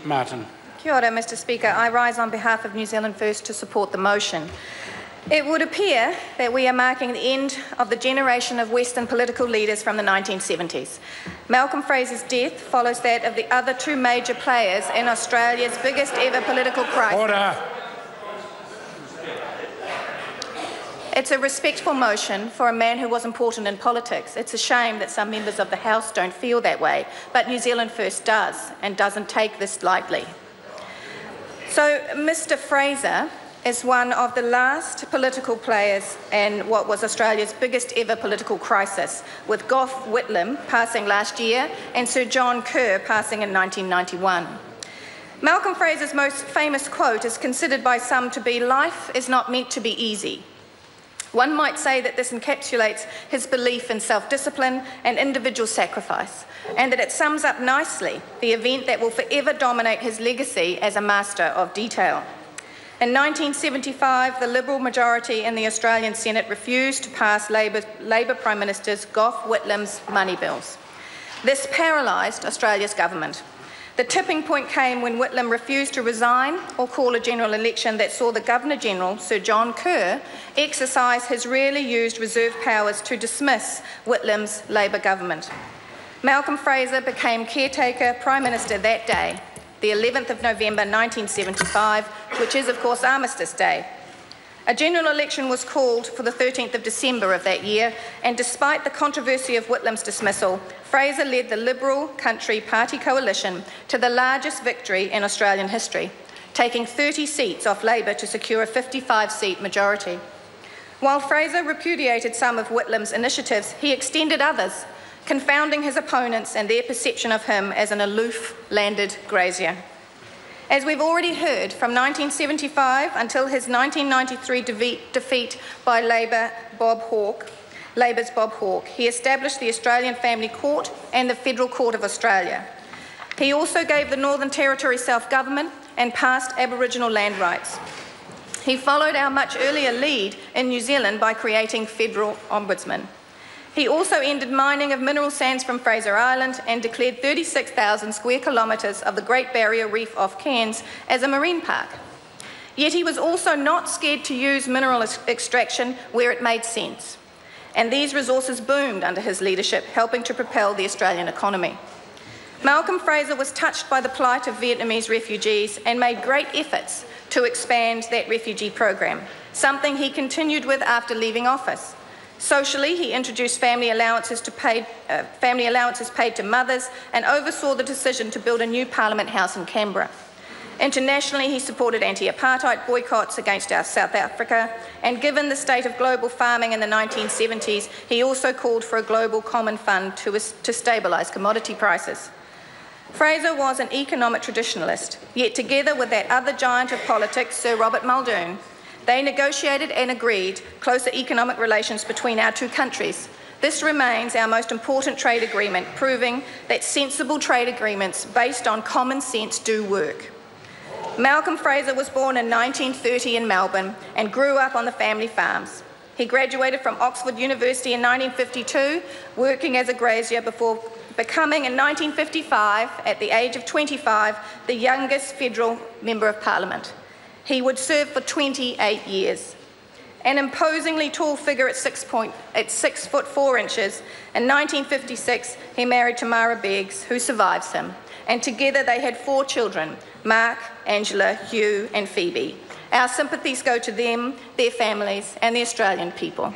Martin. Kia ora, Mr. Speaker. I rise on behalf of New Zealand First to support the motion. It would appear that we are marking the end of the generation of Western political leaders from the 1970s. Malcolm Fraser's death follows that of the other two major players in Australia's biggest ever political crisis. Order. It's a respectful motion for a man who was important in politics. It's a shame that some members of the House don't feel that way, but New Zealand First does, and doesn't take this lightly. So Mr. Fraser is one of the last political players in what was Australia's biggest ever political crisis, with Gough Whitlam passing last year and Sir John Kerr passing in 1991. Malcolm Fraser's most famous quote is considered by some to be, "Life is not meant to be easy." One might say that this encapsulates his belief in self-discipline and individual sacrifice, and that it sums up nicely the event that will forever dominate his legacy as a master of detail. In 1975, the Liberal majority in the Australian Senate refused to pass Labor Prime Minister Gough Whitlam's money bills. This paralysed Australia's government. The tipping point came when Whitlam refused to resign or call a general election that saw the Governor-General, Sir John Kerr, exercise his rarely used reserve powers to dismiss Whitlam's Labor government. Malcolm Fraser became caretaker Prime Minister that day, the 11th of November 1975, which is, of course, Armistice Day. A general election was called for the 13th of December of that year, and despite the controversy of Whitlam's dismissal, Fraser led the Liberal Country Party coalition to the largest victory in Australian history, taking 30 seats off Labor to secure a 55-seat majority. While Fraser repudiated some of Whitlam's initiatives, he extended others, confounding his opponents and their perception of him as an aloof, landed grazier. As we've already heard, from 1975 until his 1993 defeat by Labor's Bob Hawke, he established the Australian Family Court and the Federal Court of Australia. He also gave the Northern Territory self-government and passed Aboriginal land rights. He followed our much earlier lead in New Zealand by creating Federal Ombudsman. He also ended mining of mineral sands from Fraser Island and declared 36,000 square kilometres of the Great Barrier Reef off Cairns as a marine park. Yet he was also not scared to use mineral extraction where it made sense. And these resources boomed under his leadership, helping to propel the Australian economy. Malcolm Fraser was touched by the plight of Vietnamese refugees and made great efforts to expand that refugee program, something he continued with after leaving office. Socially, he introduced family allowances paid to mothers and oversaw the decision to build a new Parliament House in Canberra. Internationally, he supported anti-apartheid boycotts against South Africa, and given the state of global farming in the 1970s, he also called for a global common fund to stabilise commodity prices. Fraser was an economic traditionalist, yet together with that other giant of politics, Sir Robert Muldoon, they negotiated and agreed closer economic relations between our two countries. This remains our most important trade agreement, proving that sensible trade agreements based on common sense do work. Malcolm Fraser was born in 1930 in Melbourne and grew up on the family farms. He graduated from Oxford University in 1952, working as a grazier before becoming in 1955, at the age of 25, the youngest federal Member of Parliament. He would serve for 28 years. An imposingly tall figure at 6 foot 4 inches, in 1956 he married Tamara Beggs, who survives him, and together they had 4 children, Mark, Angela, Hugh and Phoebe. Our sympathies go to them, their families and the Australian people.